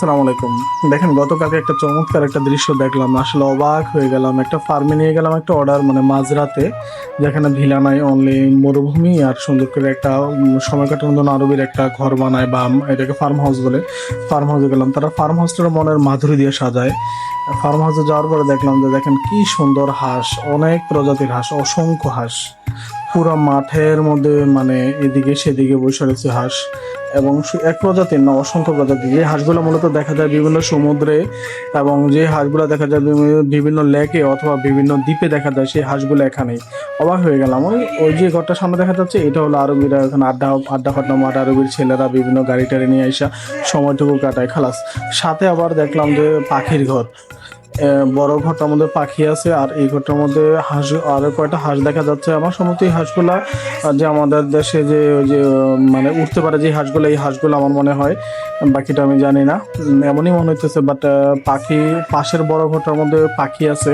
আসসালামু আলাইকুম। দেখেন গতকালকে একটা চমৎকার একটা দৃশ্য দেখলাম। আসলে অবাক হয়ে গেলাম। একটা ফার্মে নিয়ে গেলাম একটা অর্ডার মানে মাঝরাতে, যেখানে ভিলা নাই, অনলি মরুভূমি আর সুন্দর করে একটা সময় কাটানোর জন্য আরবির একটা ঘর বানায় বা এটাকে ফার্ম হাউস বলে। ফার্ম হাউসে গেলাম। তারা ফার্ম হাউসটার মনের মাধুরী দিয়ে সাজায়। ফার্ম হাউসে যাওয়ার পরে দেখলাম যে দেখেন কি সুন্দর হাঁস, অনেক প্রজাতির হাঁস, অসংখ্য হাঁস। পুরা মাঠের মধ্যে মানে এদিকে সেদিকে বসে রয়েছে হাঁস। এবং এক প্রজাতির না, অসংখ্য প্রজাতির। যে হাঁসগুলো মূলত দেখা যায় বিভিন্ন সমুদ্রে, এবং যে হাঁসগুলো দেখা যায় বিভিন্ন লেকে অথবা বিভিন্ন দ্বীপে দেখা যায়, সেই হাঁসগুলো এখানেই। অবাক হয়ে গেলাম। ওই ওই যে ঘরটার সামনে দেখা যাচ্ছে, এটা হলো আরবিরা এখানে আড্ডা আড্ডা ফাড্ডা মাঠ, আরবির ছেলেরা বিভিন্ন গাড়ি টাড়ি নিয়ে আইসা সময়টুকু কাটায় খালাস। সাথে আবার দেখলাম যে পাখির ঘর। বড় ঘরটার মধ্যে পাখি আছে, আর এই ঘরটার মধ্যে হাঁস, আরো কয়টা হাঁস দেখা যাচ্ছে। আমার সম্মতি এই হাঁসগুলা যে আমাদের দেশে যে ওই যে মানে উঠতে পারে যে হাঁসগুলো, এই হাঁসগুলো আমার মনে হয়, বাকিটা আমি জানি না। এমনই মনে হইতেছে। বাট পাখি, পাশের বড় ঘরটার মধ্যে পাখি আছে।